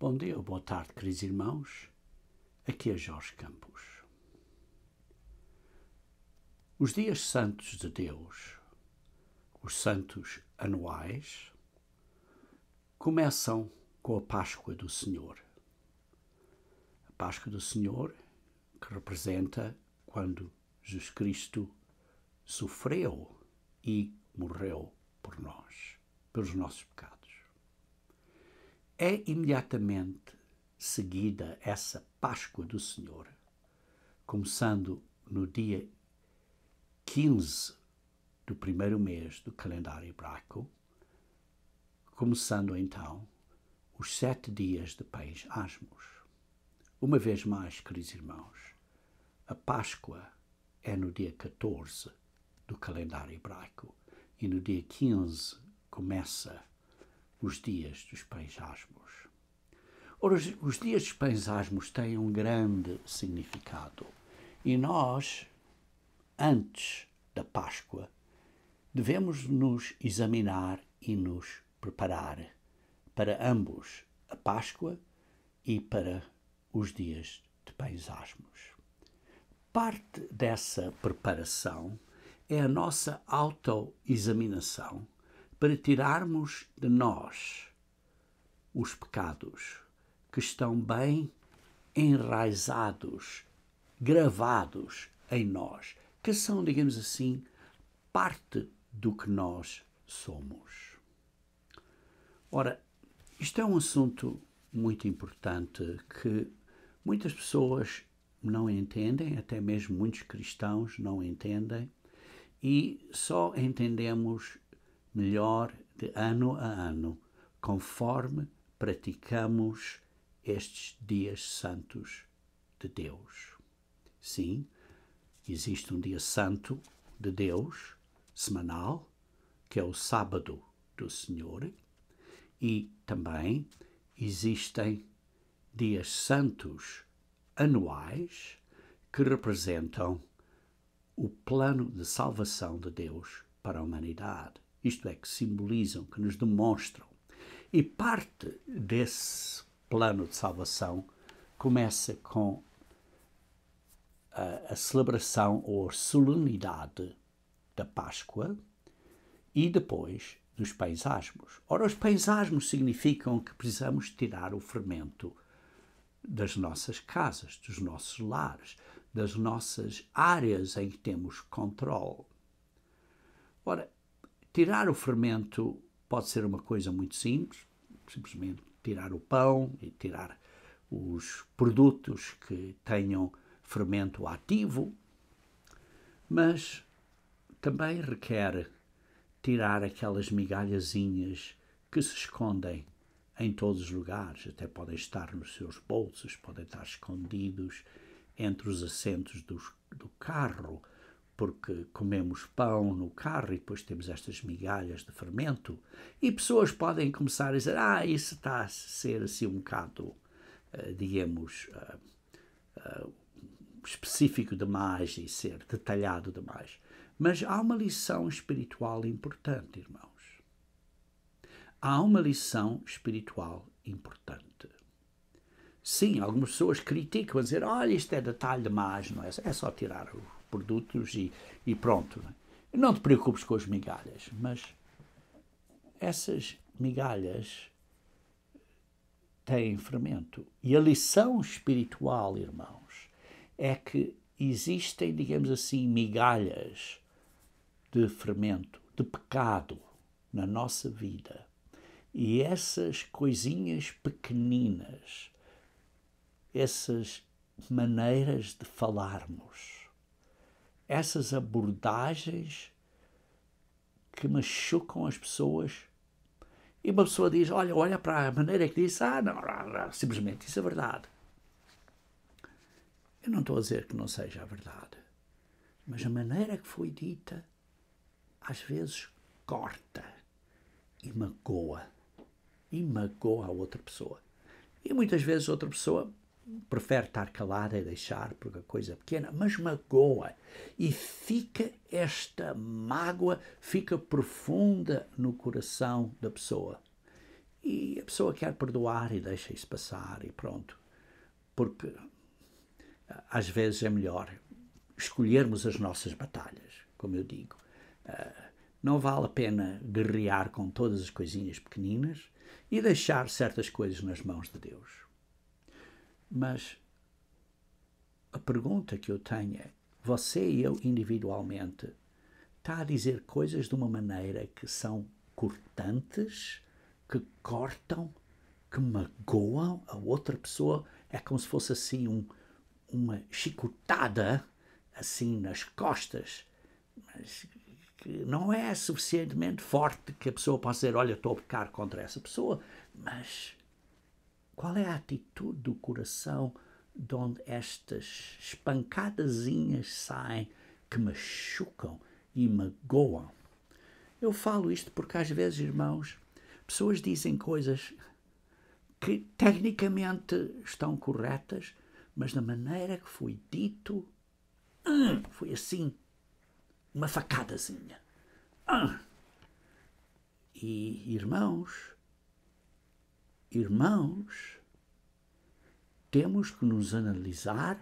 Bom dia ou boa tarde, queridos irmãos. Aqui é Jorge Campos. Os dias santos de Deus, os santos anuais, começam com a Páscoa do Senhor. A Páscoa do Senhor, que representa quando Jesus Cristo sofreu e morreu por nós, pelos nossos pecados. É imediatamente seguida essa Páscoa do Senhor, começando no dia 15 do primeiro mês do calendário hebraico, começando então os 7 dias de pães asmos. Uma vez mais, queridos irmãos, a Páscoa é no dia 14 do calendário hebraico e no dia 15 começa os dias dos pães asmos. Ora, os dias dos pães asmos têm um grande significado e nós, antes da Páscoa, devemos nos examinar e nos preparar para ambos, a Páscoa e para os dias de pães asmos. Parte dessa preparação é a nossa autoexaminação para tirarmos de nós os pecados que estão bem enraizados, gravados em nós, que são, digamos assim, parte do que nós somos. Ora, isto é um assunto muito importante que muitas pessoas não entendem, até mesmo muitos cristãos não entendem, e só entendemos melhor de ano a ano, conforme praticamos estes dias santos de Deus. Sim, existe um dia santo de Deus, semanal, que é o sábado do Senhor, e também existem dias santos anuais que representam o plano de salvação de Deus para a humanidade. Isto é, que simbolizam, que nos demonstram. E parte desse plano de salvação começa com a celebração ou a solenidade da Páscoa e depois dos pães asmos. Ora, os pães asmos significam que precisamos tirar o fermento das nossas casas, dos nossos lares, das nossas áreas em que temos controle. Ora, tirar o fermento pode ser uma coisa muito simples, simplesmente tirar o pão e tirar os produtos que tenham fermento ativo, mas também requer tirar aquelas migalhazinhas que se escondem em todos os lugares, até podem estar nos seus bolsos, podem estar escondidos entre os assentos do carro, porque comemos pão no carro e depois temos estas migalhas de fermento, e pessoas podem começar a dizer, isso está a ser assim um bocado, digamos, específico demais e ser detalhado demais. Mas há uma lição espiritual importante, irmãos. Há uma lição espiritual importante. Sim, algumas pessoas criticam, a dizer, olha, isto é detalhe demais, não é? É só tirar os produtos e pronto. Não é? Não te preocupes com as migalhas, mas essas migalhas têm fermento. E a lição espiritual, irmãos, é que existem, digamos assim, migalhas de fermento, de pecado na nossa vida. E essas coisinhas pequeninas, essas maneiras de falarmos, essas abordagens que machucam as pessoas, e uma pessoa diz, olha para a maneira que diz, não, simplesmente isso é verdade. Eu não estou a dizer que não seja a verdade, mas a maneira que foi dita, às vezes corta e magoa a outra pessoa. E muitas vezes outra pessoa prefere estar calada e deixar porque a coisa é pequena, mas magoa. E fica esta mágoa, fica profunda no coração da pessoa. E a pessoa quer perdoar e deixa isso passar e pronto. Porque às vezes é melhor escolhermos as nossas batalhas, como eu digo. Não vale a pena guerrear com todas as coisinhas pequeninas e deixar certas coisas nas mãos de Deus. Mas a pergunta que eu tenho é, você e eu individualmente está a dizer coisas de uma maneira que são cortantes, que cortam, que magoam a outra pessoa? É como se fosse assim uma chicotada assim nas costas, mas que não é suficientemente forte que a pessoa possa dizer, olha, estou a pecar contra essa pessoa. Mas qual é a atitude do coração de onde estas espancadazinhas saem que machucam e magoam? Eu falo isto porque às vezes, irmãos, pessoas dizem coisas que tecnicamente estão corretas, mas da maneira que foi dito, foi assim, uma facadazinha. E irmãos, temos que nos analisar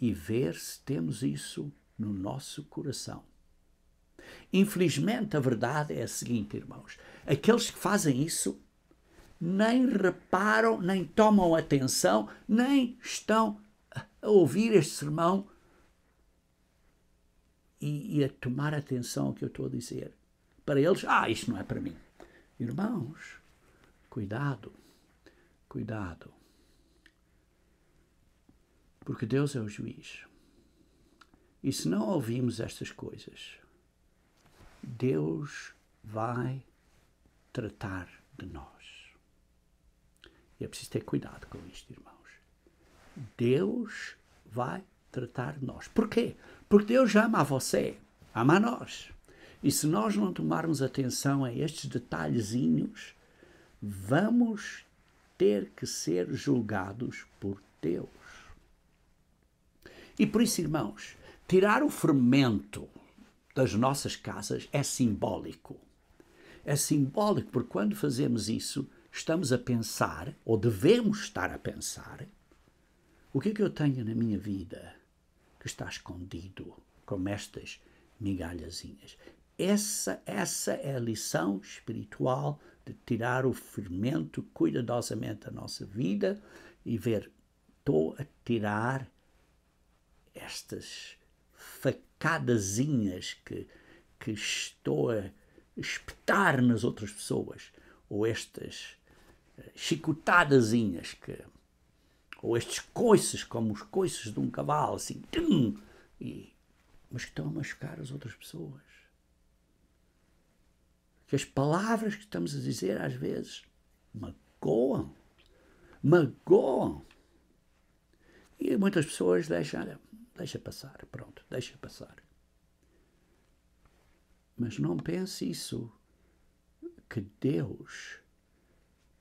e ver se temos isso no nosso coração. Infelizmente, a verdade é a seguinte, irmãos. Aqueles que fazem isso nem reparam, nem tomam atenção, nem estão a ouvir este sermão e a tomar atenção ao que eu estou a dizer. Para eles, isto não é para mim. Irmãos, cuidado, cuidado. Porque Deus é o juiz. E se não ouvirmos estas coisas, Deus vai tratar de nós. E é preciso ter cuidado com isto, irmãos. Deus vai tratar de nós. Porquê? Porque Deus ama a você, ama a nós. E se nós não tomarmos atenção a estes detalhezinhos, vamos ter que ser julgados por Deus. E por isso, irmãos, tirar o fermento das nossas casas é simbólico. É simbólico porque quando fazemos isso, estamos a pensar, ou devemos estar a pensar, o que é que eu tenho na minha vida que está escondido, como estas migalhazinhas. Essa é a lição espiritual de tirar o fermento cuidadosamente da nossa vida e ver, estou a tirar estas facadazinhas que estou a espetar nas outras pessoas, ou estas chicotadazinhas ou estes coices, como os coices de um cavalo, assim, mas que estão a machucar as outras pessoas. Que as palavras que estamos a dizer, às vezes, magoam. E muitas pessoas deixa passar, pronto, deixa passar. Mas não pense isso, que Deus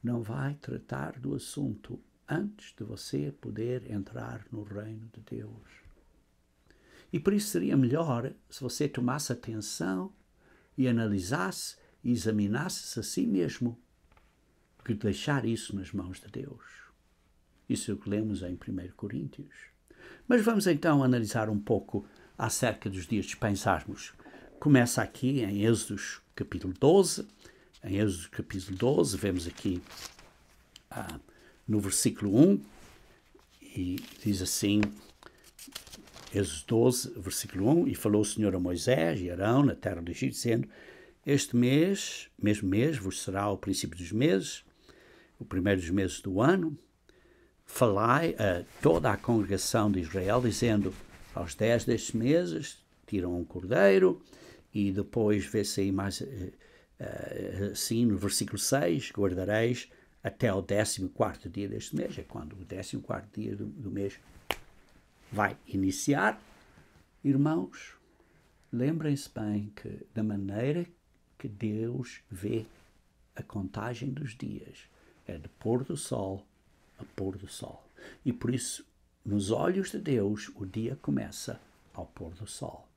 não vai tratar do assunto antes de você poder entrar no reino de Deus. E por isso seria melhor se você tomasse atenção e analisasse e examinasse-se a si mesmo, que deixar isso nas mãos de Deus. Isso é o que lemos em 1 Coríntios. Mas vamos então analisar um pouco acerca dos dias de pensarmos. Começa aqui em Êxodo capítulo 12. Em Êxodo capítulo 12, vemos aqui no versículo 1, e diz assim, Êxodo 12, versículo 1, e falou o Senhor a Moisés e Arão na terra do Egito, dizendo, este mesmo mês, vos será o princípio dos meses, o primeiro dos meses do ano, falai a toda a congregação de Israel, dizendo, aos 10 destes meses, tiram um cordeiro, e depois vê-se aí mais assim, no versículo 6, guardareis até ao 14º dia deste mês, é quando o 14º dia do mês vai iniciar. Irmãos, lembrem-se bem que da maneira que Deus vê a contagem dos dias é de pôr do sol a pôr do sol. E por isso, nos olhos de Deus, o dia começa ao pôr do sol.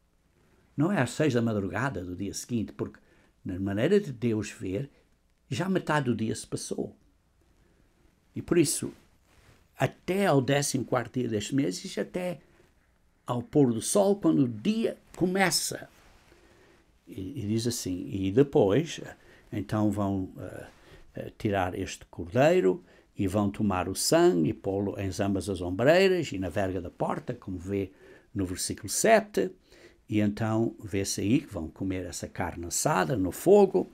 Não é às 6 da madrugada do dia seguinte, porque na maneira de Deus ver, já metade do dia se passou. E por isso, até ao 14º dia deste mês, e até ao pôr do sol, quando o dia começa. E diz assim, e depois, então vão tirar este cordeiro, e vão tomar o sangue e pô-lo em ambas as ombreiras e na verga da porta, como vê no versículo 7, e então vê-se aí que vão comer essa carne assada no fogo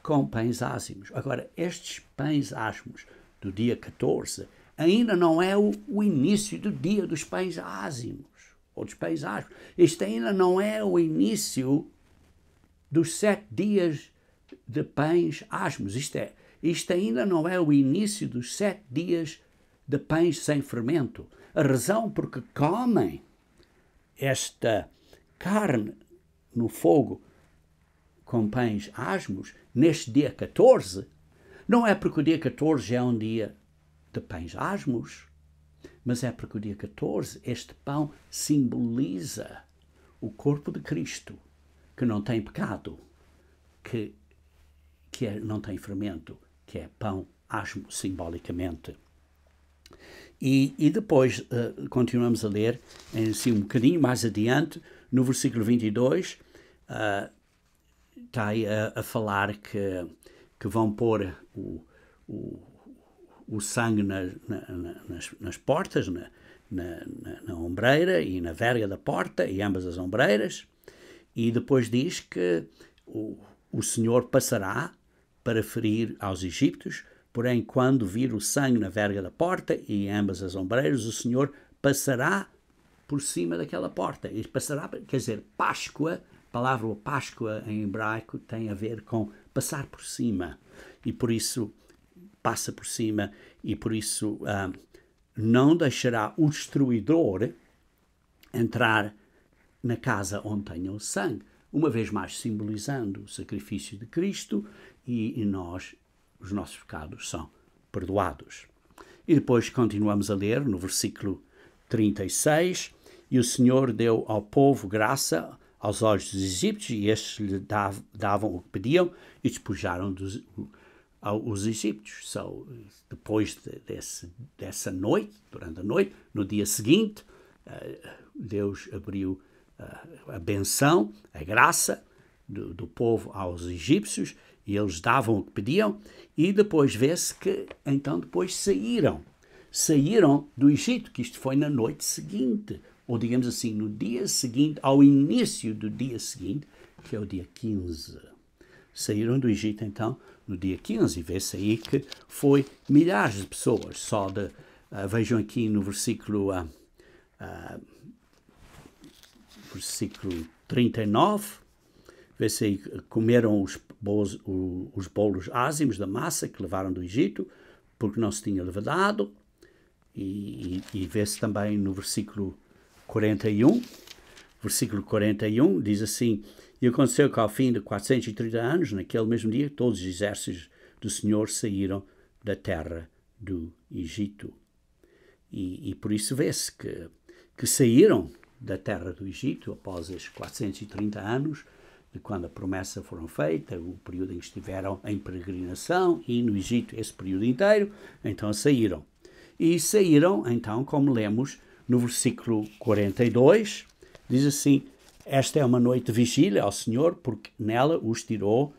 com pães ázimos. Agora, estes pães ázimos do dia 14 ainda não é o início do dia dos pães ázimos, ou dos pães ázimos. Este ainda não é o início dos 7 dias de pães ázimos. Isto ainda não é o início dos 7 dias de pães sem fermento. A razão por que comem esta carne no fogo com pães ázimos neste dia 14 não é porque o dia 14 é um dia de pães ázimos, mas é porque o dia 14 este pão simboliza o corpo de Cristo, que não tem pecado, que não tem fermento, que é pão ázimo simbolicamente. E depois continuamos a ler, assim, um bocadinho mais adiante, no versículo 22, está aí a falar que vão pôr o sangue nas portas, na ombreira e na verga da porta, e ambas as ombreiras, e depois diz que o Senhor passará para ferir aos egípcios, porém, quando vir o sangue na verga da porta e em ambas as ombreiras, o Senhor passará por cima daquela porta. E passará, quer dizer, Páscoa, a palavra Páscoa em hebraico tem a ver com passar por cima. E por isso, passa por cima, e por isso não deixará o destruidor entrar na casa onde tenha o sangue. Uma vez mais simbolizando o sacrifício de Cristo, e nós, os nossos pecados são perdoados. E depois continuamos a ler no versículo 36, e o Senhor deu ao povo graça aos olhos dos egípcios, e estes lhe davam o que pediam, e despojaram os egípcios. Depois dessa noite, durante a noite, no dia seguinte, Deus abriu a benção, a graça do povo aos egípcios, e eles davam o que pediam, e depois vê-se que, então, depois saíram do Egito, que isto foi na noite seguinte, ou digamos assim, no dia seguinte, ao início do dia seguinte, que é o dia 15. Saíram do Egito, então, no dia 15, e vê-se aí que foi milhares de pessoas, vejam aqui no versículo 39, vê-se aí que comeram os bolos ázimos da massa que levaram do Egito, porque não se tinha levedado, e vê-se também no versículo 41, diz assim: e aconteceu que ao fim de 430 anos, naquele mesmo dia, todos os exércitos do Senhor saíram da terra do Egito. E por isso vê-se que saíram da terra do Egito após esses 430 anos, de quando a promessa foram feita, o período em que estiveram em peregrinação, e no Egito esse período inteiro, então saíram. E saíram, então, como lemos no versículo 42, diz assim: esta é uma noite de vigília ao Senhor, porque nela os tirou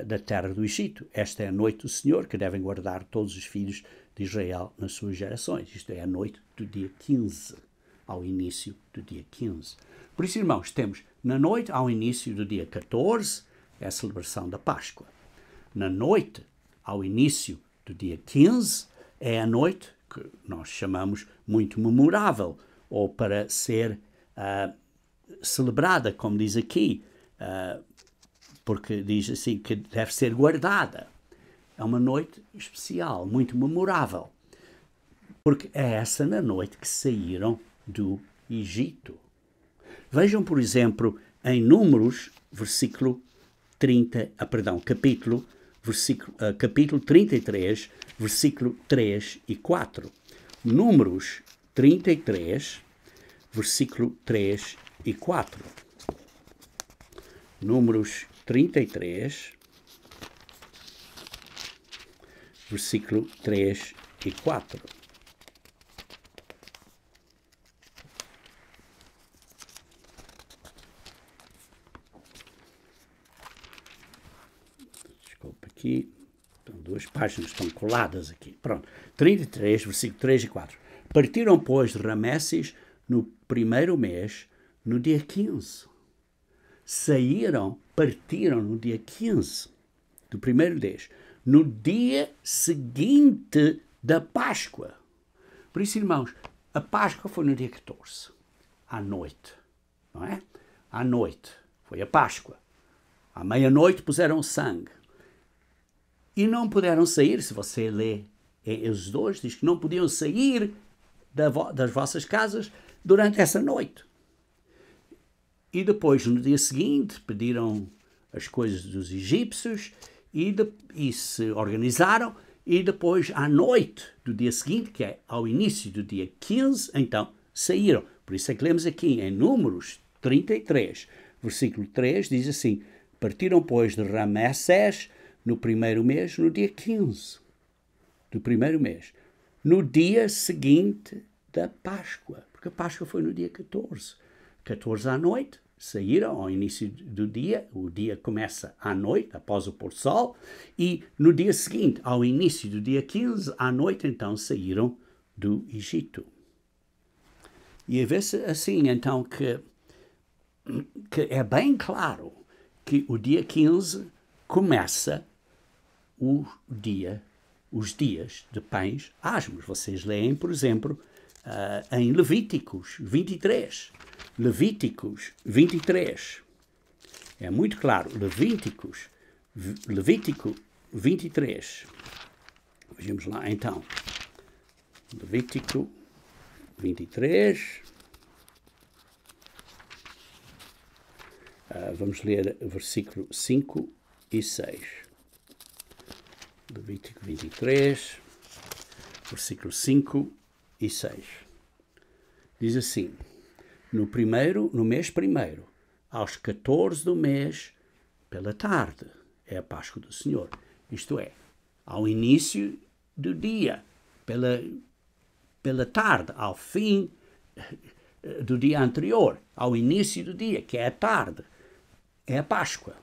da terra do Egito. Esta é a noite do Senhor, que devem guardar todos os filhos de Israel nas suas gerações. Isto é a noite do dia 15, ao início do dia 15. Por isso, irmãos, temos na noite ao início do dia 14, é a celebração da Páscoa. Na noite ao início do dia 15, é a noite que nós chamamos muito memorável, ou para ser celebrada, como diz aqui, porque diz assim que deve ser guardada. É uma noite especial, muito memorável, porque é essa na noite que saíram do Egito. Vejam, por exemplo, em Números, capítulo 33, versículo 3 e 4. Números 33, versículo 3 e 4. Números 33, versículo 3 e 4. Desculpa aqui. Então, duas páginas estão coladas aqui. Pronto. 33, versículo 3 e 4. Partiram, pois, de Ramesses no primeiro mês, no dia 15. Partiram no dia 15 do primeiro mês, no dia seguinte da Páscoa. Por isso, irmãos, a Páscoa foi no dia 14, à noite, não é? À noite, foi a Páscoa. À meia-noite puseram sangue. E não puderam sair, se você lê em Êxodo 2, diz que não podiam sair das vossas casas durante essa noite. E depois, no dia seguinte, pediram as coisas dos egípcios e se organizaram. E depois, à noite do dia seguinte, que é ao início do dia 15, então saíram. Por isso é que lemos aqui em Números 33, versículo 3, diz assim: partiram, pois, de Ramesses no primeiro mês, no dia 15 do primeiro mês, no dia seguinte da Páscoa, porque a Páscoa foi no dia 14. 14 à noite, saíram ao início do dia, o dia começa à noite, após o pôr-do-sol, e no dia seguinte, ao início do dia 15, à noite, então, saíram do Egito. E a ver-se assim, então, que é bem claro que o dia 15 começa os dias de pães asmos. Vocês leem, por exemplo, em Levíticos 23. Levíticos 23. É muito claro. Levítico 23. Vejamos lá, então. Levítico 23. Vamos ler versículo 5 e 6. Levítico 23, versículo 5 e 6. Diz assim: no mês primeiro, aos 14 do mês, pela tarde, é a Páscoa do Senhor. Isto é, ao início do dia, pela tarde, ao fim do dia anterior, ao início do dia, que é a tarde, é a Páscoa.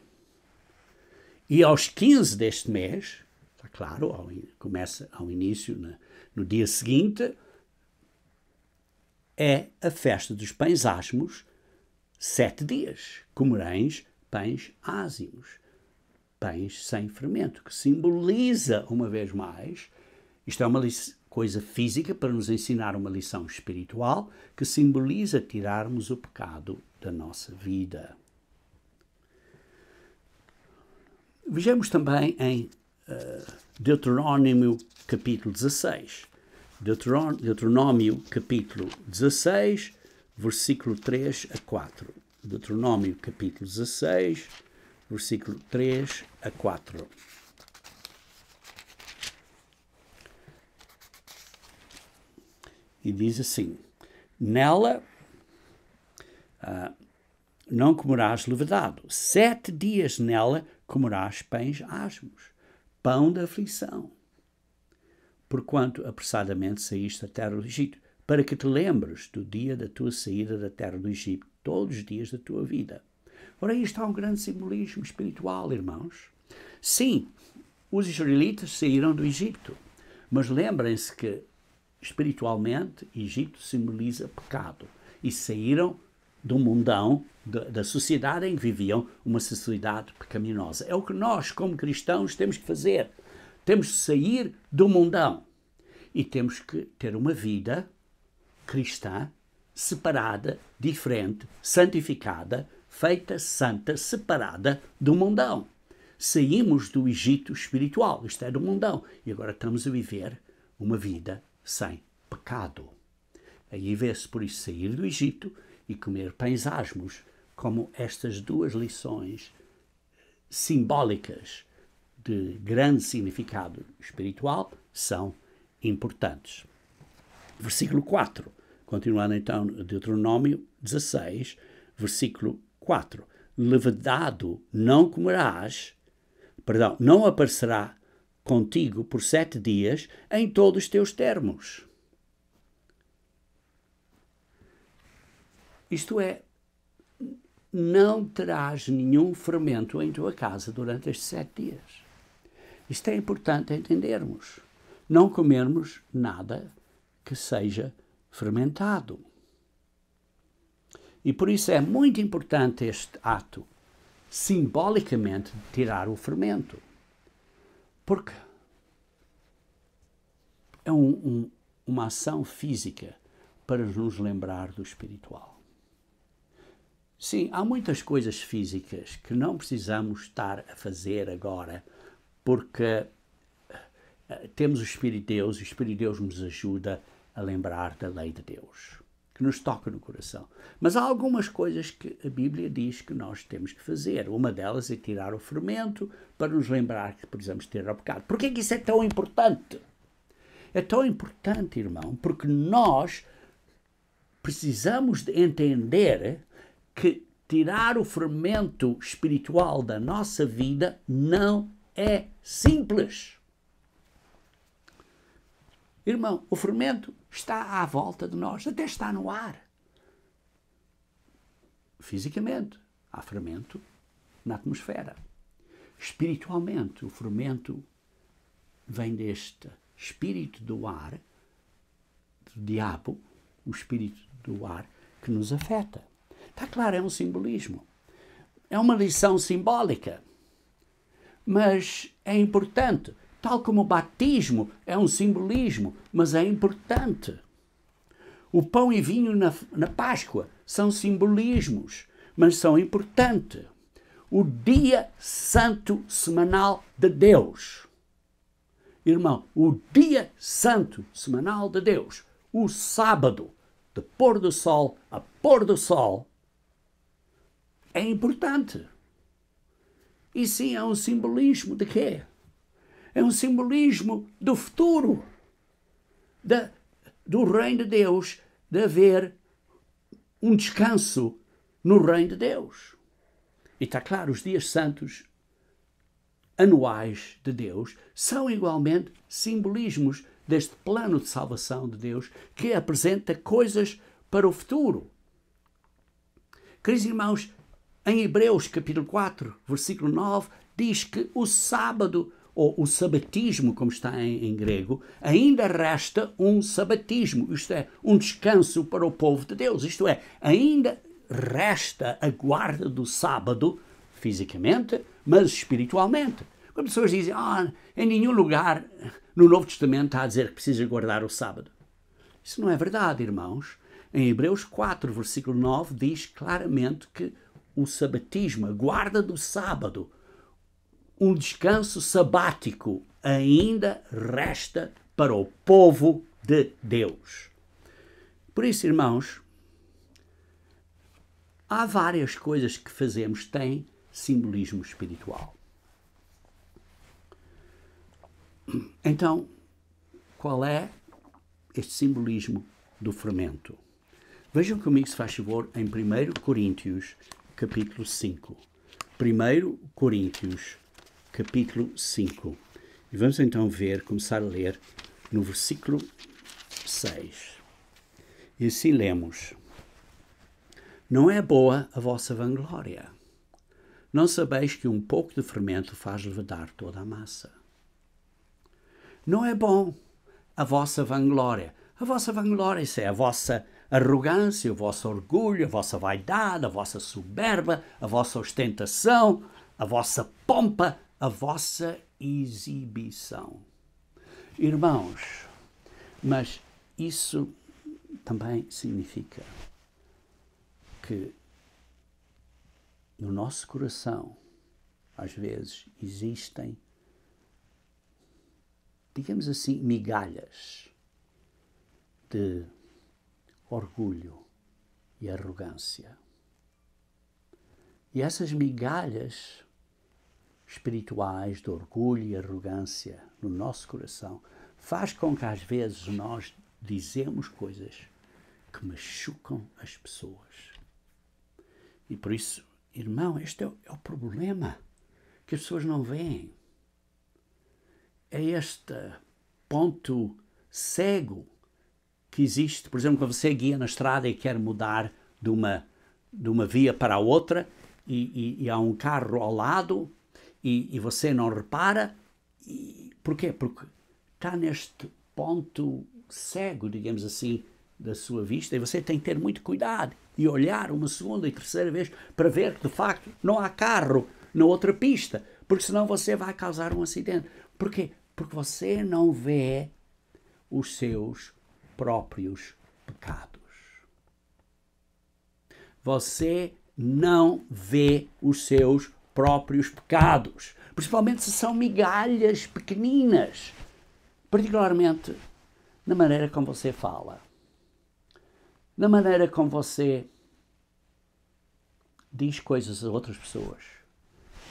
E aos 15 deste mês, está claro, começa ao início, no dia seguinte, é a festa dos pães asmos, 7 dias. Comereis pães ázimos, pães sem fermento, que simboliza, uma vez mais, isto é uma coisa física para nos ensinar uma lição espiritual, que simboliza tirarmos o pecado da nossa vida. Vejamos também em Deuteronômio capítulo 16. Deuteronômio capítulo 16, versículo 3 a 4. Deuteronômio capítulo 16, versículo 3 a 4. E diz assim: nela não comerás levedado. 7 dias nela comerás pães asmos, pão da aflição, porquanto apressadamente saíste da terra do Egito, para que te lembres do dia da tua saída da terra do Egito, todos os dias da tua vida. Ora, isto há um grande simbolismo espiritual, irmãos. Sim, os israelitas saíram do Egito, mas lembrem-se que, espiritualmente, Egito simboliza pecado, e saíram do mundão, da sociedade em que viviam, uma sociedade pecaminosa. É o que nós, como cristãos, temos que fazer. Temos que sair do mundão e temos que ter uma vida cristã, separada, diferente, santificada, feita santa, separada do mundão. Saímos do Egito espiritual, isto é, do mundão, e agora estamos a viver uma vida sem pecado. Aí vê-se, por isso, sair do Egito e comer pães asmos, como estas duas lições simbólicas de grande significado espiritual são importantes. Versículo 4, continuando então Deuteronômio 16, versículo 4. Levedado não comerás, não aparecerá contigo por 7 dias em todos os teus termos. Isto é, não terás nenhum fermento em tua casa durante estes 7 dias. Isto é importante entendermos. Não comermos nada que seja fermentado. E por isso é muito importante este ato, simbolicamente, de tirar o fermento. Porque é uma ação física para nos lembrar do espiritual. Sim, há muitas coisas físicas que não precisamos estar a fazer agora, porque temos o Espírito de Deus, e o Espírito de Deus nos ajuda a lembrar da lei de Deus, que nos toca no coração. Mas há algumas coisas que a Bíblia diz que nós temos que fazer. Uma delas é tirar o fermento para nos lembrar que precisamos tirar o pecado. Por que é que isso é tão importante? É tão importante, irmão, porque nós precisamos de entender que tirar o fermento espiritual da nossa vida não é simples. Irmão, o fermento está à volta de nós, até está no ar. Fisicamente, há fermento na atmosfera. Espiritualmente, o fermento vem deste espírito do ar, do diabo, o espírito do ar que nos afeta. Está claro, é um simbolismo. É uma lição simbólica. Mas é importante. Tal como o batismo é um simbolismo, mas é importante. O pão e vinho na Páscoa são simbolismos, mas são importantes. O dia santo semanal de Deus. Irmão, o dia santo semanal de Deus, o sábado, de pôr do sol a pôr do sol, é importante. E sim, é um simbolismo de quê? É um simbolismo do futuro, do reino de Deus, de haver um descanso no reino de Deus. E está claro, os dias santos anuais de Deus são igualmente simbolismos deste plano de salvação de Deus que apresenta coisas para o futuro. Queridos irmãos, em Hebreus capítulo 4, versículo 9, diz que o sábado, ou o sabatismo, como está em grego, ainda resta um sabatismo, isto é, um descanso para o povo de Deus. Isto é, ainda resta a guarda do sábado, fisicamente, mas espiritualmente. Quando pessoas dizem, em nenhum lugar no Novo Testamento está a dizer que precisa guardar o sábado. Isso não é verdade, irmãos. Em Hebreus 4, versículo 9, diz claramente que o sabatismo, a guarda do sábado, um descanso sabático ainda resta para o povo de Deus. Por isso, irmãos, há várias coisas que fazemos que têm simbolismo espiritual. Então, qual é este simbolismo do fermento? Vejam comigo, se faz favor, em 1 Coríntios, capítulo 5. 1 Coríntios, capítulo 5. E vamos então começar a ler no versículo 6. E assim lemos: Não é boa a vossa vanglória. Não sabeis que um pouco de fermento faz levedar toda a massa. Não é bom a vossa vanglória. A vossa vanglória, isso é a vossa arrogância, o vosso orgulho, a vossa vaidade, a vossa soberba, a vossa ostentação, a vossa pompa, a vossa exibição. Irmãos, mas isso também significa que no nosso coração, às vezes, existem, digamos assim, migalhas de orgulho e arrogância. E essas migalhas espirituais de orgulho e arrogância no nosso coração faz com que às vezes nós dizemos coisas que machucam as pessoas. E por isso, irmão, este é o problema que as pessoas não veem. é este ponto cego que existe. Por exemplo, quando você guia na estrada e quer mudar de uma via para a outra e há um carro ao lado e você não repara. Porquê? Porque está neste ponto cego, digamos assim, da sua vista, e você tem que ter muito cuidado e olhar uma segunda e terceira vez para ver que, de facto, não há carro na outra pista, porque senão você vai causar um acidente. Porquê? Porque você não vê os seus próprios pecados. Você não vê os seus próprios pecados, principalmente se são migalhas pequeninas, particularmente na maneira como você fala, na maneira como você diz coisas a outras pessoas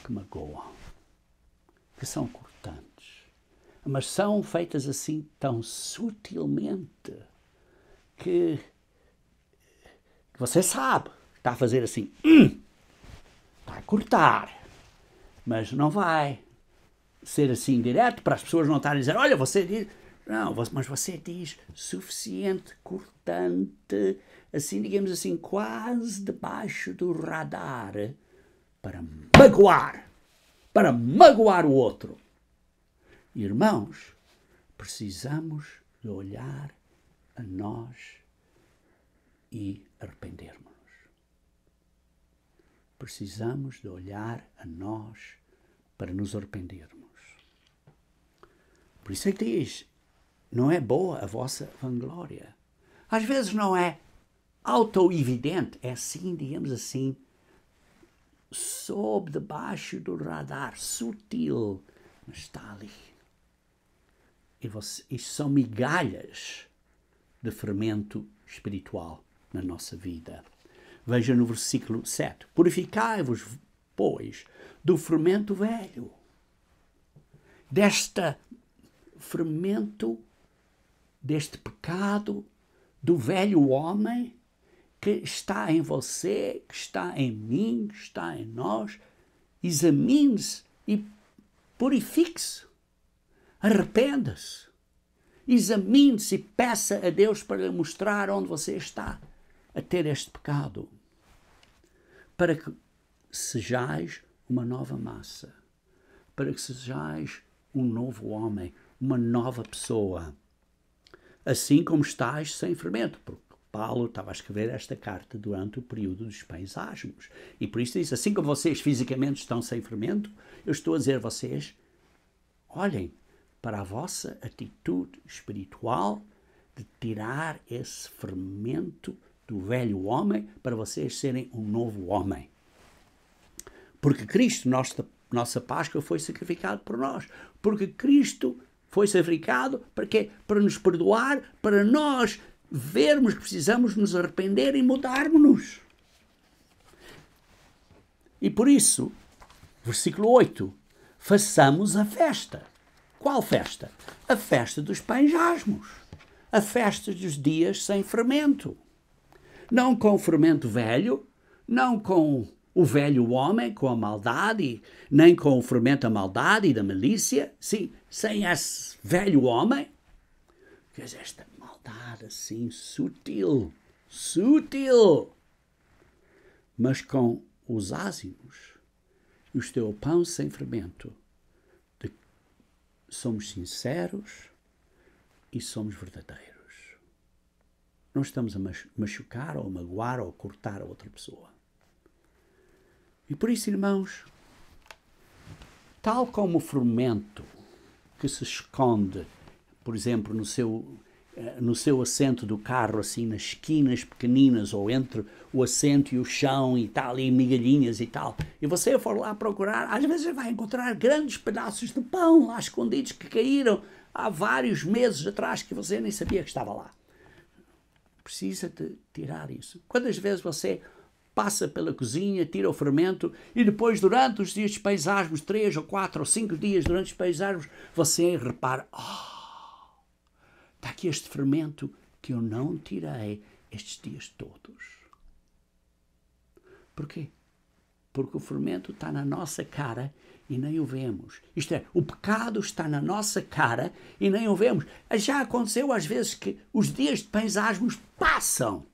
que magoam, que são cortantes, mas são feitas assim tão sutilmente que você sabe, está a fazer assim, está a cortar, mas não vai ser assim direto para as pessoas não estarem a dizer, olha, você diz... Não, mas você diz suficiente, cortante, assim, digamos assim, quase debaixo do radar para magoar o outro. Irmãos, precisamos de olhar a nós e arrependermos. Precisamos de olhar a nós para nos arrependermos. Por isso é que diz, não é boa a vossa vanglória. Às vezes não é auto-evidente, é assim, digamos assim, sob debaixo do radar, sutil, mas está ali. E são migalhas de fermento espiritual na nossa vida. Veja no versículo 7. Purificai-vos, pois, do fermento velho, deste fermento, deste pecado, do velho homem que está em você, que está em mim, que está em nós. Examine-se e purifique-se. Arrependa-se. Examine-se e peça a Deus para lhe mostrar onde você está a ter este pecado, para que sejais uma nova massa, para que sejais um novo homem, uma nova pessoa, assim como estáis sem fermento, porque Paulo estava a escrever esta carta durante o período dos pães asmos, e por isso diz, assim como vocês fisicamente estão sem fermento, eu estou a dizer a vocês, olhem para a vossa atitude espiritual de tirar esse fermento do velho homem para vocês serem um novo homem. Porque Cristo, nossa Páscoa, foi sacrificado por nós. Porque Cristo foi sacrificado para quê? Para nos perdoar, para nós vermos que precisamos nos arrepender e mudarmos-nos. E por isso, versículo 8, façamos a festa. Qual festa? A festa dos pães asmos. A festa dos dias sem fermento. Não com o fermento velho, não com o velho homem, com a maldade, nem com o fermento da maldade e da malícia, sim, sem esse velho homem, que é esta maldade assim sutil, mas com os ázimos e o teu pão sem fermento, somos sinceros e somos verdadeiros. Não estamos a machucar ou a magoar ou a cortar a outra pessoa. E por isso, irmãos, tal como o fermento que se esconde, por exemplo, no seu assento do carro, assim, nas esquinas pequeninas, ou entre o assento e o chão, e tal, ali migalhinhas e tal, e você for lá procurar, às vezes vai encontrar grandes pedaços de pão lá escondidos que caíram há vários meses atrás que você nem sabia que estava lá. Precisa de tirar isso. Quantas vezes você passa pela cozinha, tira o fermento e depois, durante os dias de pães asmos, 3 ou 4 ou 5 dias durante os pães asmos, você repara, está aqui este fermento que eu não tirei estes dias todos. Porquê? Porque o fermento está na nossa cara e nem o vemos. Isto é, o pecado está na nossa cara e nem o vemos. Já aconteceu às vezes que os dias de paisagem passam.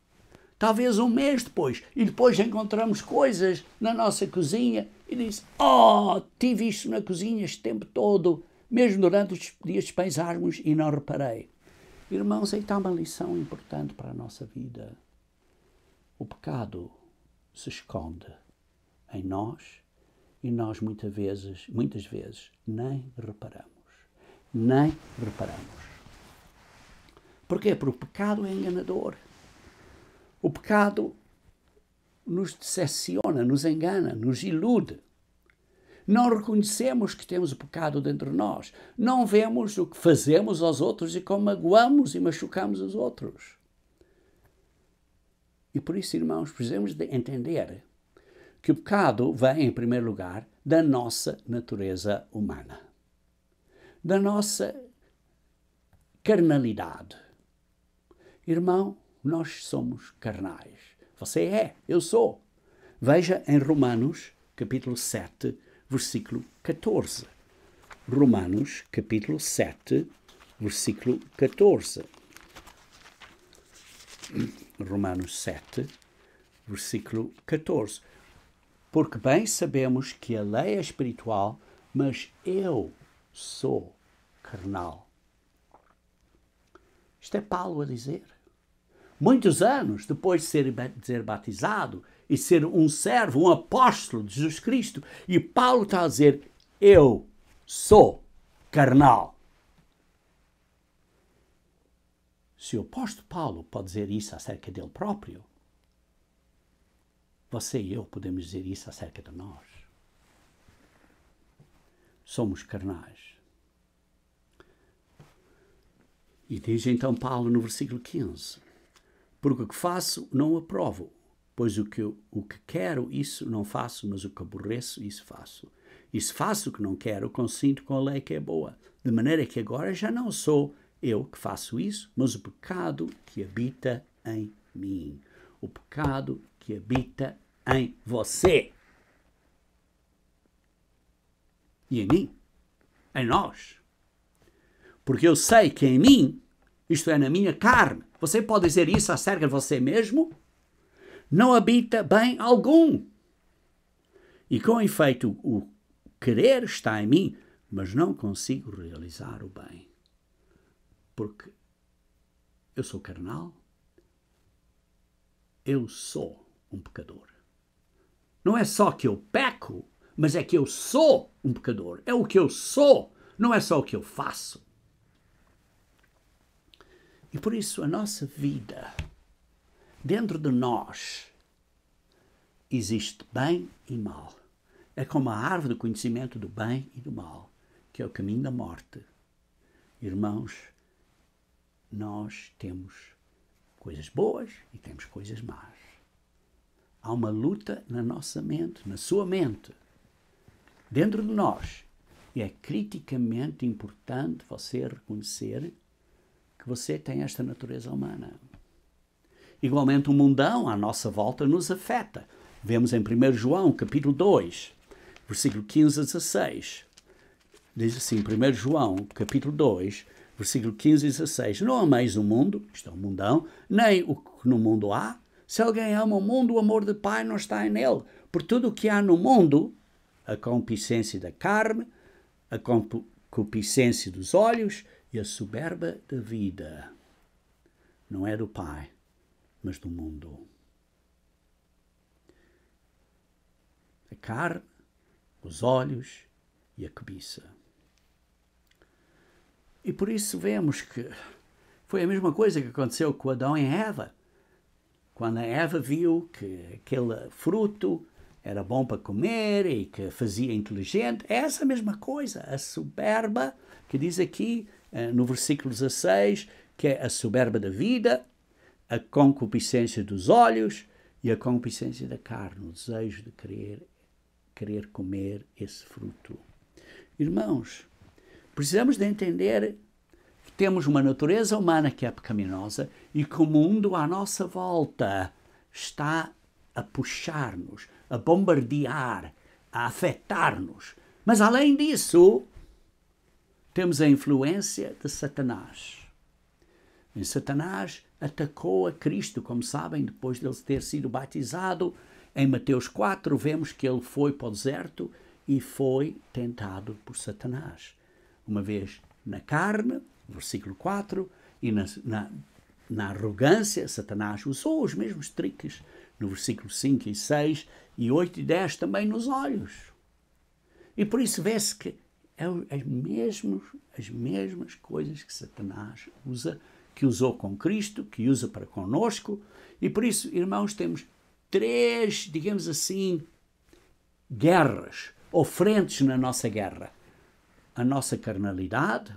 Talvez um mês depois. E depois encontramos coisas na nossa cozinha e diz: oh, tive isto na cozinha este tempo todo, mesmo durante os dias de paisagem e não reparei. Irmãos, aí está uma lição importante para a nossa vida. O pecado se esconde em nós e nós muitas vezes nem reparamos. Nem reparamos. Porquê? Porque o pecado é enganador. O pecado nos decepciona, nos engana, nos ilude. Não reconhecemos que temos o pecado dentro de nós. Não vemos o que fazemos aos outros e como magoamos e machucamos os outros. E por isso, irmãos, precisamos de entender que o pecado vem, em primeiro lugar, da nossa natureza humana. Da nossa carnalidade. Irmão, nós somos carnais. Você é, eu sou. Veja em Romanos, capítulo 7, versículo 14. Romanos, capítulo 7, versículo 14. Romanos 7, versículo 14. Porque bem sabemos que a lei é espiritual, mas eu sou carnal. Isto é Paulo a dizer. Muitos anos depois de ser batizado e ser um servo, um apóstolo de Jesus Cristo, e Paulo está a dizer: eu sou carnal. Se o apóstolo Paulo pode dizer isso acerca dele próprio, você e eu podemos dizer isso acerca de nós. Somos carnais. E diz então Paulo no versículo 15: porque o que faço não o aprovo, pois o que quero, isso não faço, mas o que aborreço, isso faço. E se faço o que não quero, consinto com a lei que é boa. De maneira que agora já não sou eu que faço isso, mas o pecado que habita em mim. O pecado que habita em você. E em mim. Em nós. Porque eu sei que em mim, isto é, na minha carne, você pode dizer isso acerca de você mesmo? Não habita bem algum. E com efeito, o querer está em mim, mas não consigo realizar o bem. Porque eu sou carnal, eu sou um pecador. Não é só que eu peco, mas é que eu sou um pecador. É o que eu sou, não é só o que eu faço. E por isso a nossa vida, dentro de nós, existe bem e mal. É como a árvore do conhecimento do bem e do mal, que é o caminho da morte. Irmãos, nós temos coisas boas e temos coisas más. Há uma luta na nossa mente, na sua mente, dentro de nós. E é criticamente importante você reconhecer que você tem esta natureza humana. Igualmente o mundão à nossa volta nos afeta. Vemos em 1 João, capítulo 2, versículo 15 a 16. Diz assim, 1 João, capítulo 2, versículo 15 e 16. Não ameis o mundo, isto é o mundão, nem o que no mundo há. Se alguém ama o mundo, o amor do Pai não está nele. Por tudo o que há no mundo, a concupiscência da carne, a concupiscência dos olhos e a soberba da vida, não é do Pai, mas do mundo. A carne, os olhos e a cobiça. E por isso vemos que foi a mesma coisa que aconteceu com Adão e Eva. Quando a Eva viu que aquele fruto era bom para comer e que fazia inteligente, é essa mesma coisa, a soberba, que diz aqui no versículo 16, que é a soberba da vida, a concupiscência dos olhos e a concupiscência da carne, o desejo de querer comer esse fruto. Irmãos, precisamos de entender que temos uma natureza humana que é pecaminosa e que o mundo à nossa volta está a puxar-nos, a bombardear, a afetar-nos. Mas além disso, temos a influência de Satanás. E Satanás atacou a Cristo, como sabem, depois de ele ter sido batizado. Em Mateus 4, vemos que ele foi para o deserto e foi tentado por Satanás. Uma vez na carne, versículo 4, e na arrogância, Satanás usou os mesmos triques no versículo 5 e 6, e 8 e 10 também nos olhos. E por isso vê-se que as mesmas coisas que Satanás usa, que usou com Cristo, que usa para conosco. E por isso, irmãos, temos 3, digamos assim, guerras ou frentes na nossa guerra. A nossa carnalidade,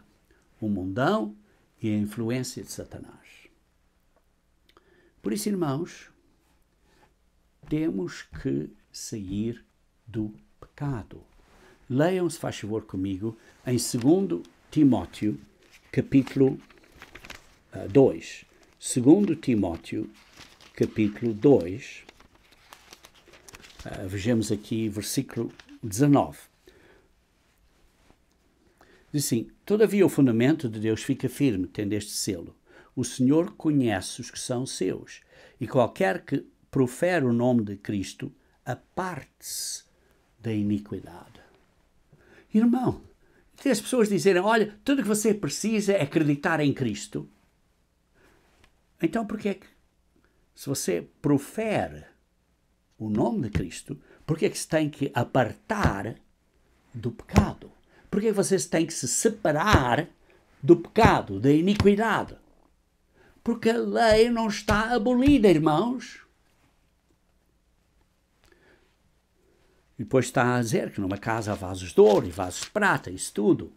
o mundão e a influência de Satanás. Por isso, irmãos, temos que sair do pecado. Leiam, se faz favor comigo, em 2 Timóteo, capítulo 2. 2 Timóteo, capítulo 2. Vejamos aqui versículo 19. Diz assim: todavia o fundamento de Deus fica firme, tendo este selo. O Senhor conhece os que são seus, e qualquer que profere o nome de Cristo, aparte-se da iniquidade. Irmão, tem as pessoas dizerem, olha, tudo o que você precisa é acreditar em Cristo. Então, porquê que, se você profere o nome de Cristo, porquê que se tem que apartar do pecado? Porquê que você tem que se separar do pecado, da iniquidade? Porque a lei não está abolida, irmãos. E depois está a dizer que numa casa há vasos de ouro e vasos de prata, isso tudo.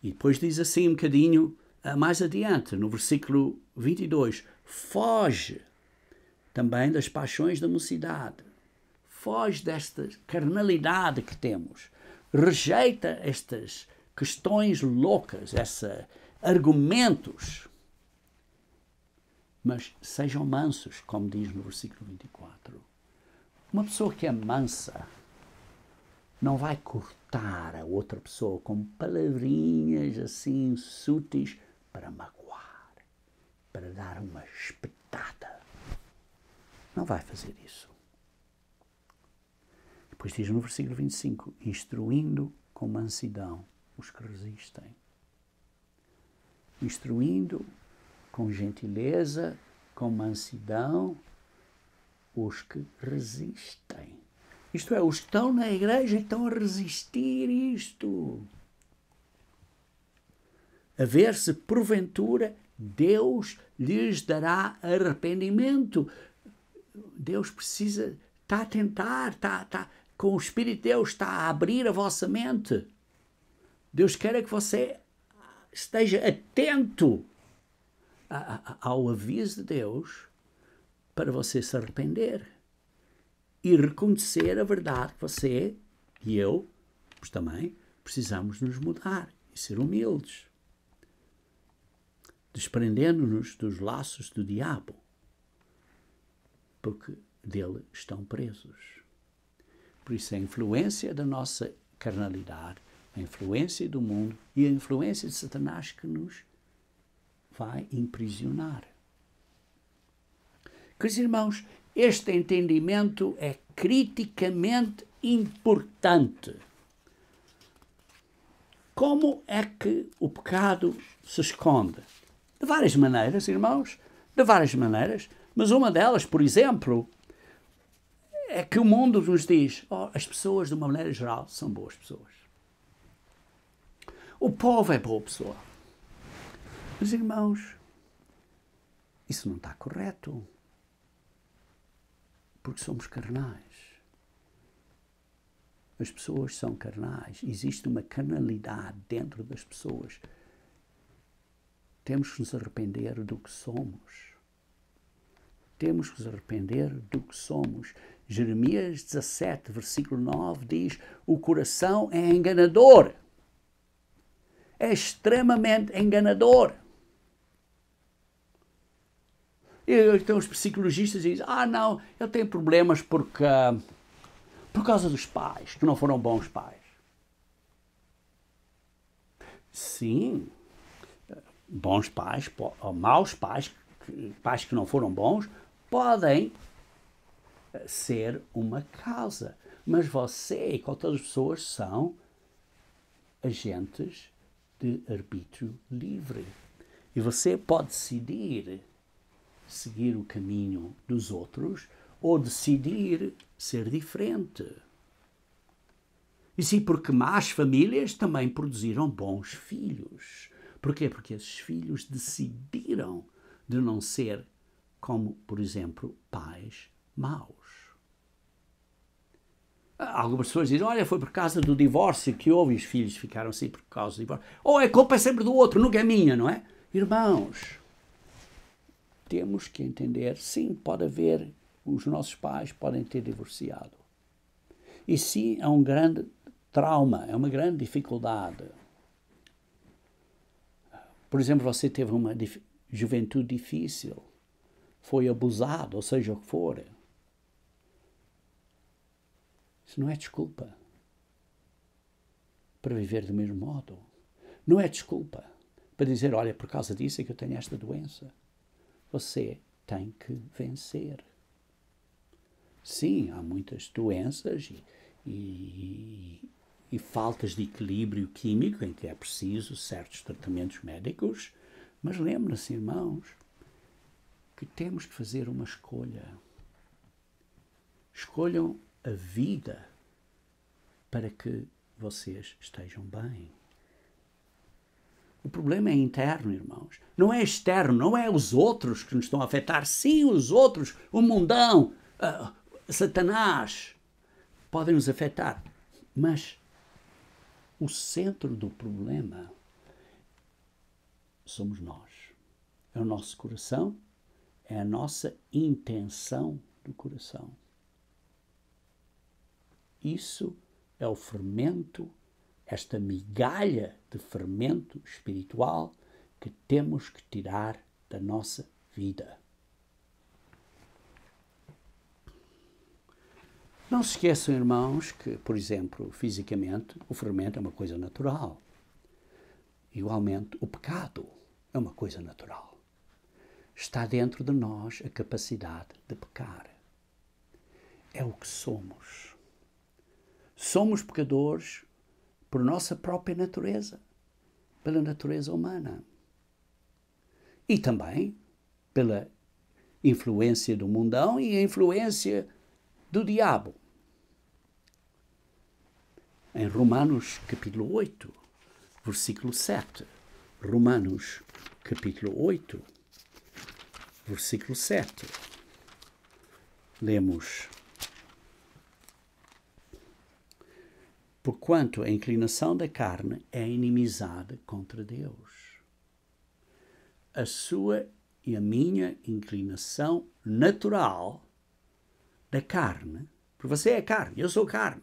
E depois diz assim um bocadinho mais adiante, no versículo 22, foge também das paixões da mocidade. Foge desta carnalidade que temos. Rejeita estas questões loucas, esses argumentos. Mas sejam mansos, como diz no versículo 24. Uma pessoa que é mansa não vai cortar a outra pessoa com palavrinhas assim sutis para magoar, para dar uma espetada. Não vai fazer isso. Depois diz no versículo 25, instruindo com mansidão os que resistem. Instruindo com gentileza, com mansidão, os que resistem. Isto é, os que estão na igreja estão a resistir isto. A ver se, porventura, Deus lhes dará arrependimento. Deus precisa, está a tentar, com o Espírito de Deus, está a abrir a vossa mente. Deus quer que você esteja atento ao aviso de Deus para você se arrepender e reconhecer a verdade que você e eu, mas também, precisamos nos mudar e ser humildes, desprendendo-nos dos laços do diabo, porque dele estão presos. Por isso a influência da nossa carnalidade, a influência do mundo e a influência de Satanás que nos vai imprisionar. Queridos irmãos, este entendimento é criticamente importante. Como é que o pecado se esconde? De várias maneiras, irmãos, de várias maneiras, mas uma delas, por exemplo, é que o mundo nos diz, as pessoas, de uma maneira geral, são boas pessoas. O povo é boa pessoa. Mas, irmãos, isso não está correto. Porque somos carnais. As pessoas são carnais. Existe uma carnalidade dentro das pessoas. Temos que nos arrepender do que somos. Temos que nos arrepender do que somos. Jeremias 17, versículo 9 diz: o coração é enganador. É extremamente enganador. E então os psicologistas dizem, não, ele tem problemas porque por causa dos pais, que não foram bons pais. Sim, bons pais, ou maus pais, pais que não foram bons, podem ser uma causa. Mas você e qualquer outras pessoas são agentes de arbítrio livre. E você pode decidir seguir o caminho dos outros ou decidir ser diferente. E sim, porque más famílias também produziram bons filhos. Porquê? Porque esses filhos decidiram de não ser como, por exemplo, pais maus. Algumas pessoas dizem, olha, foi por causa do divórcio que houve e os filhos ficaram assim por causa do divórcio. Ou a culpa é sempre do outro, nunca é minha, não é? Irmãos, temos que entender, sim, pode haver, os nossos pais podem ter divorciado. E sim, é um grande trauma, é uma grande dificuldade. Por exemplo, você teve uma juventude difícil, foi abusado, ou seja o que for. Isso não é desculpa para viver do mesmo modo. Não é desculpa para dizer, olha, por causa disso é que eu tenho esta doença. Você tem que vencer. Sim, há muitas doenças e faltas de equilíbrio químico em que é preciso certos tratamentos médicos, mas lembre-se, irmãos, que temos que fazer uma escolha. Escolham a vida para que vocês estejam bem. O problema é interno, irmãos. Não é externo, não é os outros que nos estão a afetar. Sim, os outros, o mundão, Satanás, podem nos afetar. Mas o centro do problema somos nós. É o nosso coração, é a nossa intenção do coração. Isso é o fermento, esta migalha de fermento espiritual que temos que tirar da nossa vida. Não se esqueçam, irmãos, que, por exemplo, fisicamente, o fermento é uma coisa natural. Igualmente, o pecado é uma coisa natural. Está dentro de nós a capacidade de pecar. É o que somos. Somos pecadores por nossa própria natureza, pela natureza humana. E também pela influência do mundão e a influência do diabo. Em Romanos capítulo 8, versículo 7. Romanos capítulo 8, versículo 7. Lemos: porquanto a inclinação da carne é inimizade contra Deus. A sua e a minha inclinação natural da carne, porque você é carne, eu sou carne.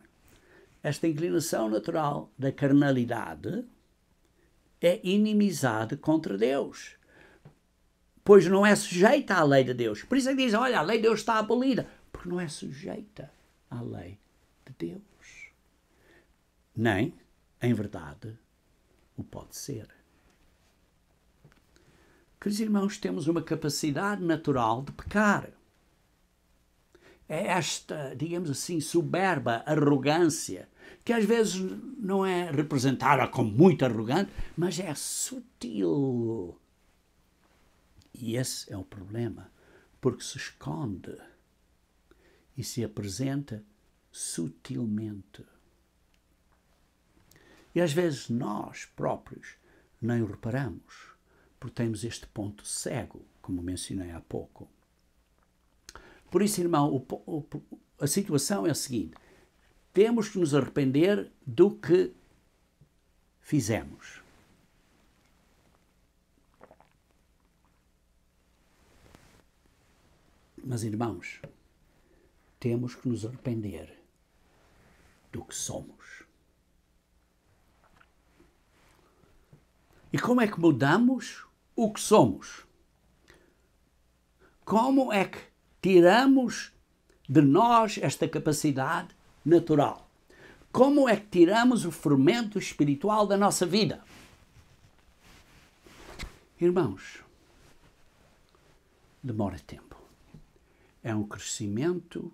Esta inclinação natural da carnalidade é inimizade contra Deus, pois não é sujeita à lei de Deus. Por isso é que diz, olha, a lei de Deus está abolida, porque não é sujeita à lei de Deus. Nem, em verdade, o pode ser. Queridos irmãos, temos uma capacidade natural de pecar. É esta, digamos assim, soberba arrogância, que às vezes não é representada como muito arrogante, mas é sutil. E esse é o problema, porque se esconde e se apresenta sutilmente. E às vezes nós próprios nem o reparamos, porque temos este ponto cego, como mencionei há pouco. Por isso, irmão, a situação é a seguinte: temos que nos arrepender do que fizemos. Mas, irmãos, temos que nos arrepender do que somos. E como é que mudamos o que somos? Como é que tiramos de nós esta capacidade natural. Como é que tiramos o fermento espiritual da nossa vida? Irmãos, demora tempo. É um crescimento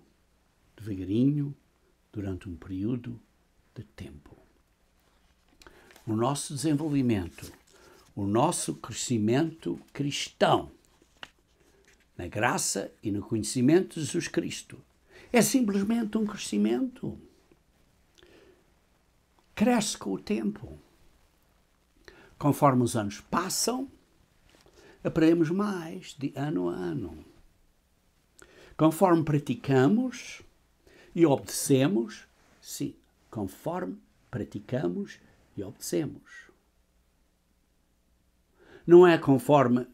devagarinho durante um período de tempo. O nosso desenvolvimento, o nosso crescimento cristão, na graça e no conhecimento de Jesus Cristo, é simplesmente um crescimento. Cresce com o tempo. Conforme os anos passam, aprendemos mais de ano a ano. Conforme praticamos e obedecemos, sim, conforme praticamos e obedecemos. Não é conforme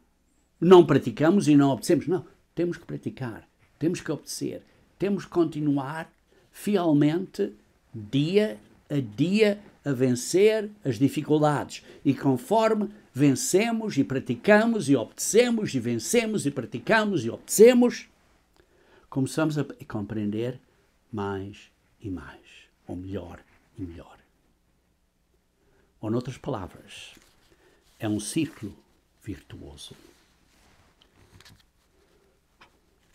não praticamos e não obedecemos. Não, temos que praticar, temos que obedecer, temos que continuar fielmente, dia a dia, a vencer as dificuldades. E conforme vencemos e praticamos e obedecemos e vencemos e praticamos e obedecemos, começamos a compreender mais e mais, ou melhor e melhor. Ou, noutras palavras, é um círculo virtuoso.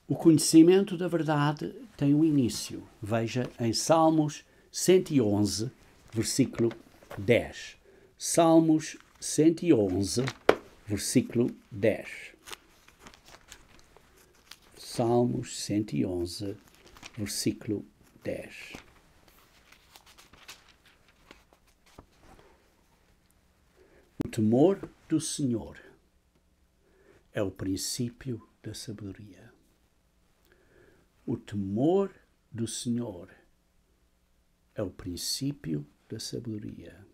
O conhecimento da verdade tem um início. Veja em Salmos 111, versículo 10. Salmos 111, versículo 10. Salmos 111, versículo 10. O temor do Senhor é o princípio da sabedoria. O temor do Senhor é o princípio da sabedoria.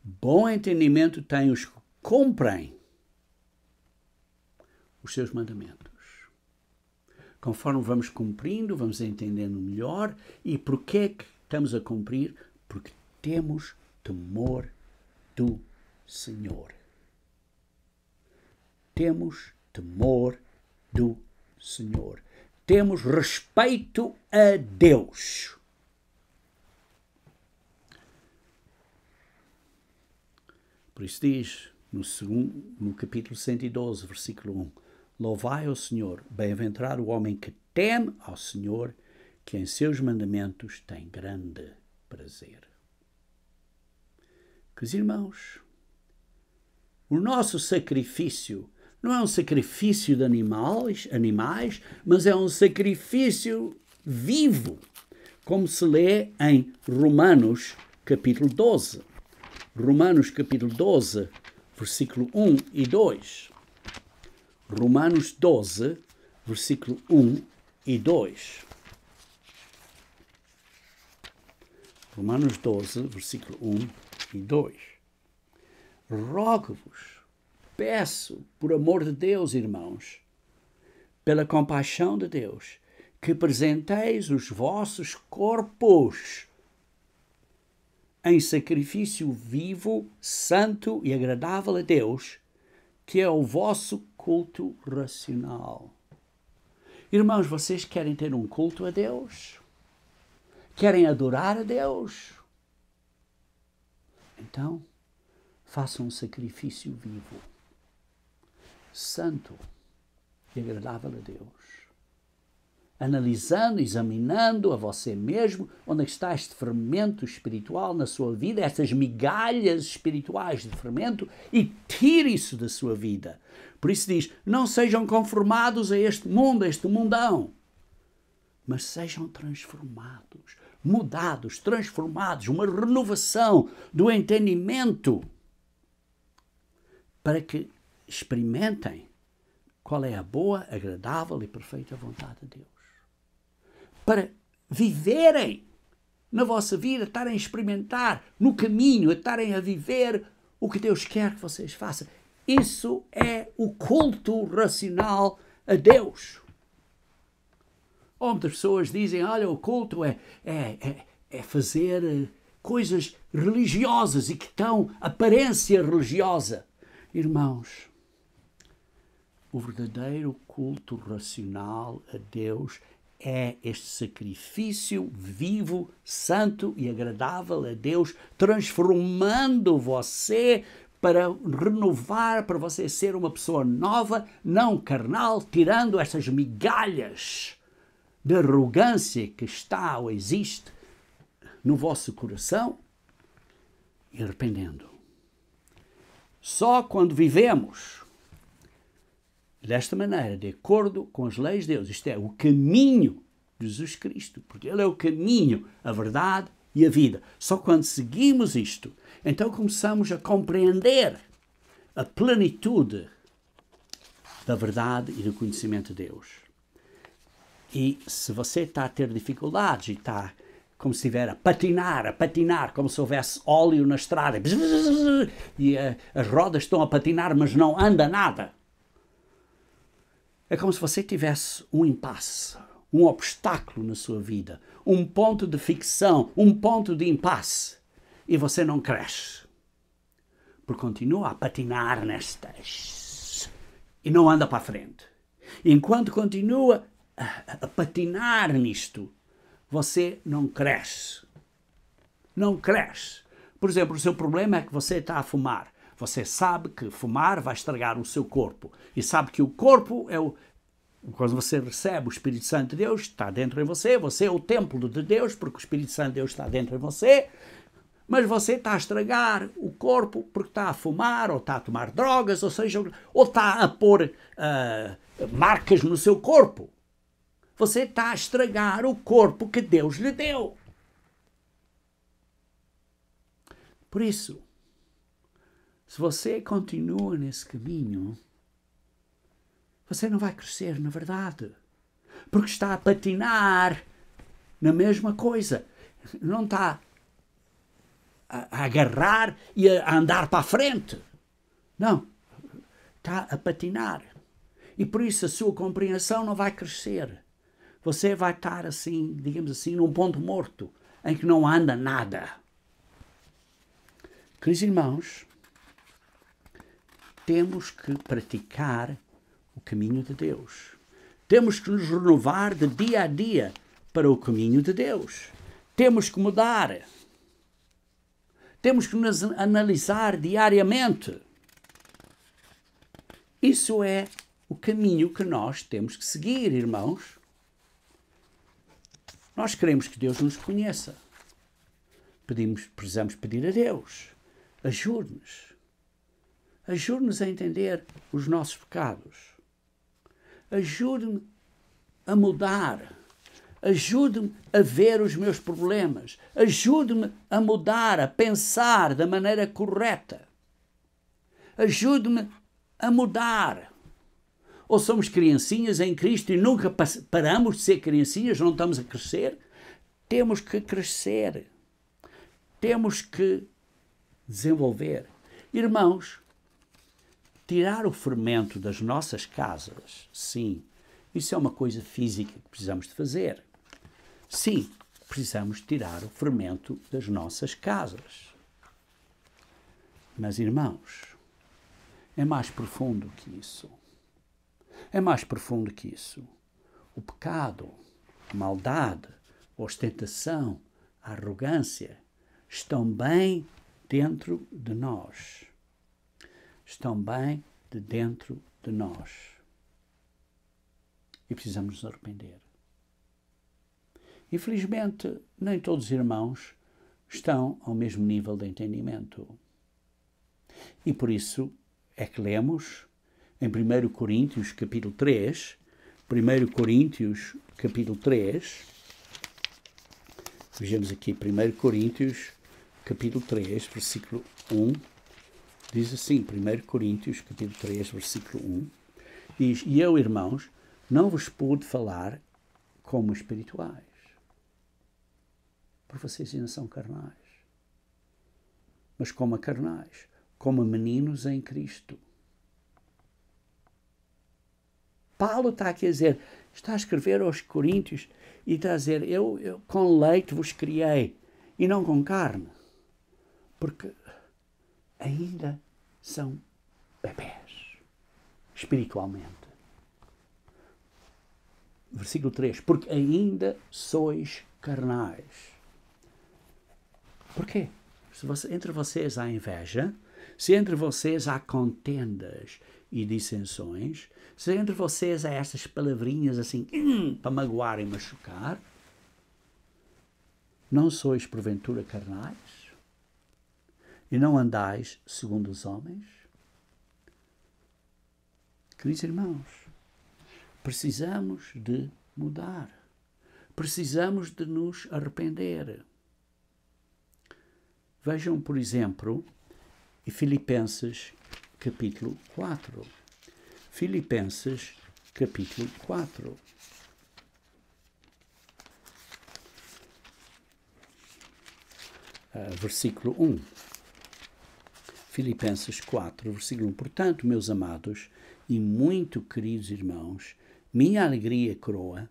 Bom entendimento têm os que cumprem os seus mandamentos. Conforme vamos cumprindo, vamos entendendo melhor. E por que é que estamos a cumprir? Porque temos temor do Senhor. Temos temor do Senhor. Temos respeito a Deus. Por isso diz no capítulo 112, versículo 1, louvai ao Senhor, bem-aventurado o homem que teme ao Senhor, que em seus mandamentos tem grande prazer. Queridos irmãos, o nosso sacrifício não é um sacrifício de animais, mas é um sacrifício vivo, como se lê em Romanos capítulo 12. Romanos capítulo 12, versículo 1 e 2. Romanos 12, versículo 1 e 2. Romanos 12, versículo 1 e 2. Rogo-vos, peço, por amor de Deus, irmãos, pela compaixão de Deus, que apresenteis os vossos corpos em sacrifício vivo, santo e agradável a Deus, que é o vosso culto racional. Irmãos, vocês querem ter um culto a Deus? Querem adorar a Deus? Então, façam um sacrifício vivo, santo e agradável a Deus. Analisando, examinando a você mesmo, onde é que está este fermento espiritual na sua vida, estas migalhas espirituais de fermento, e tire isso da sua vida. Por isso diz, não sejam conformados a este mundo, a este mundão, mas sejam transformados, mudados, transformados, uma renovação do entendimento, para que experimentem qual é a boa, agradável e perfeita vontade de Deus. Para viverem na vossa vida, estarem a experimentar no caminho, estarem a viver o que Deus quer que vocês façam. Isso é o culto racional a Deus. Muitas pessoas dizem, olha, o culto é fazer coisas religiosas e que dão aparência religiosa. Irmãos, o verdadeiro culto racional a Deus é este sacrifício vivo, santo e agradável a Deus, transformando você para renovar, para você ser uma pessoa nova, não carnal, tirando essas migalhas de arrogância que está ou existe no vosso coração e arrependendo. Só quando vivemos desta maneira, de acordo com as leis de Deus, isto é, o caminho de Jesus Cristo, porque Ele é o caminho, a verdade e a vida. Só quando seguimos isto, então começamos a compreender a plenitude da verdade e do conhecimento de Deus. E se você está a ter dificuldades e está como se estiver a patinar, como se houvesse óleo na estrada, e as rodas estão a patinar, mas não anda nada. É como se você tivesse um impasse, um obstáculo na sua vida, um ponto de fricção, um ponto de impasse, e você não cresce. Porque continua a patinar nestas e não anda para a frente. E enquanto continua a patinar nisto, você não cresce. Não cresce. Por exemplo, o seu problema é que você está a fumar. Você sabe que fumar vai estragar o seu corpo. E sabe que o corpo é o... Quando você recebe o Espírito Santo de Deus, está dentro de você. Você é o templo de Deus, porque o Espírito Santo de Deus está dentro de você. Mas você está a estragar o corpo porque está a fumar, ou está a tomar drogas, ou seja, ou está a pôr marcas no seu corpo. Você está a estragar o corpo que Deus lhe deu. Por isso, se você continua nesse caminho, você não vai crescer na verdade. Porque está a patinar na mesma coisa. Não está a agarrar e a andar para a frente. Não. Está a patinar. E por isso a sua compreensão não vai crescer. Você vai estar assim, digamos assim, num ponto morto, em que não anda nada. Queridos irmãos, temos que praticar o caminho de Deus. Temos que nos renovar de dia a dia para o caminho de Deus. Temos que mudar. Temos que nos analisar diariamente. Isso é o caminho que nós temos que seguir, irmãos. Nós queremos que Deus nos conheça. Precisamos pedir a Deus. Ajude-nos. Ajude-nos a entender os nossos pecados. Ajude-me a mudar. Ajude-me a ver os meus problemas. Ajude-me a mudar, a pensar da maneira correta. Ajude-me a mudar. Ou somos criancinhas em Cristo e nunca paramos de ser criancinhas, não estamos a crescer? Temos que crescer. Temos que desenvolver. Irmãos, tirar o fermento das nossas casas, sim, isso é uma coisa física que precisamos de fazer. Sim, precisamos tirar o fermento das nossas casas. Mas, irmãos, é mais profundo que isso. É mais profundo que isso. O pecado, a maldade, a ostentação, a arrogância estão bem dentro de nós. Estão bem de dentro de nós. E precisamos nos arrepender. Infelizmente, nem todos os irmãos estão ao mesmo nível de entendimento. E por isso é que lemos em 1 Coríntios capítulo 3, 1 Coríntios capítulo 3, vejamos aqui 1 Coríntios capítulo 3, versículo 1, diz assim, 1 Coríntios capítulo 3, versículo 1, diz, e eu, irmãos, não vos pude falar como espirituais, porque vocês ainda são carnais, mas como carnais, como meninos em Cristo. Paulo está aqui a dizer, está a escrever aos Coríntios e está a dizer, eu com leite vos criei e não com carne, porque ainda são bebés, espiritualmente. versículo 3, porque ainda sois carnais. Porquê? Se entre vocês há inveja, se entre vocês há contendas e dissensões, se entre vocês há estas palavrinhas assim, para magoar e machucar, não sois porventura carnais? E não andais segundo os homens? Queridos irmãos, precisamos de mudar. Precisamos de nos arrepender. Vejam, por exemplo, em Filipenses capítulo 4. Filipenses capítulo 4. Versículo 1. Filipenses 4, versículo 1. Portanto, meus amados e muito queridos irmãos, minha alegria coroa,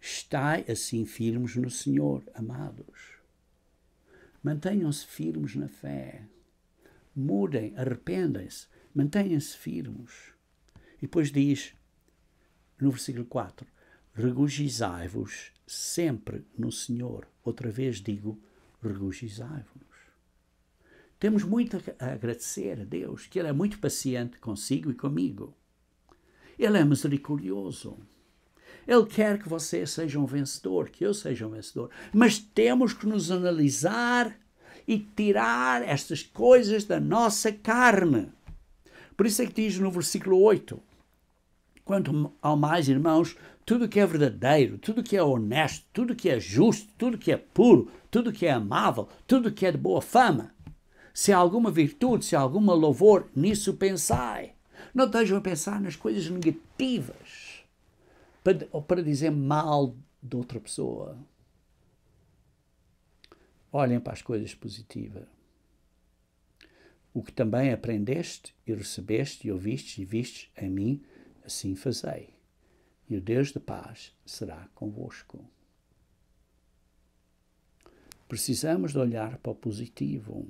estai assim firmes no Senhor, amados. Mantenham-se firmes na fé. Mudem, arrependem-se, mantenham-se firmes. E depois diz, no versículo 4, regozijai-vos sempre no Senhor. Outra vez digo, regozijai-vos. Temos muito a agradecer a Deus, que Ele é muito paciente consigo e comigo. Ele é misericordioso. Ele quer que você seja um vencedor, que eu seja um vencedor. Mas temos que nos analisar e tirar estas coisas da nossa carne. Por isso é que diz no versículo 8, quanto ao mais, irmãos, tudo que é verdadeiro, tudo que é honesto, tudo que é justo, tudo que é puro, tudo que é amável, tudo que é de boa fama, se há alguma virtude, se há alguma louvor, nisso pensai. Não estejam a pensar nas coisas negativas para dizer mal de outra pessoa. Olhem para as coisas positivas. O que também aprendeste e recebeste e ouvistes e vistes em mim, assim fazei. E o Deus de paz será convosco. Precisamos de olhar para o positivo.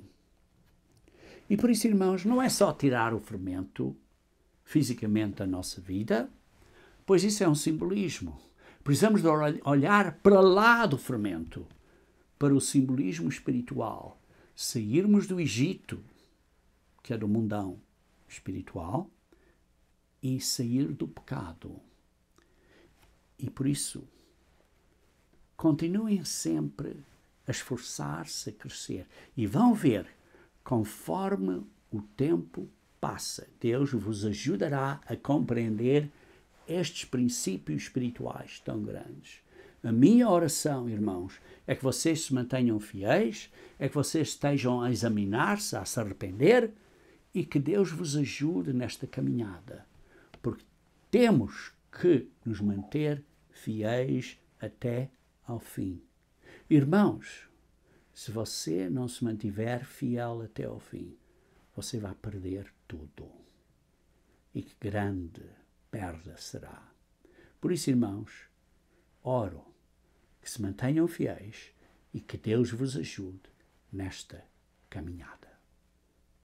E por isso, irmãos, não é só tirar o fermento fisicamente da nossa vida, pois isso é um simbolismo. Precisamos de olhar para lá do fermento, para o simbolismo espiritual. Sairmos do Egito, que é do mundão espiritual, e sair do pecado. E por isso, continuem sempre a esforçar-se a crescer. E vão ver, conforme o tempo passa, Deus vos ajudará a compreender estes princípios espirituais tão grandes. A minha oração, irmãos, é que vocês se mantenham fiéis, é que vocês estejam a examinar-se, a se arrepender e que Deus vos ajude nesta caminhada. Porque temos que nos manter fiéis até ao fim. Irmãos, se você não se mantiver fiel até ao fim, você vai perder tudo. E que grande perda será. Por isso, irmãos, oro que se mantenham fiéis e que Deus vos ajude nesta caminhada.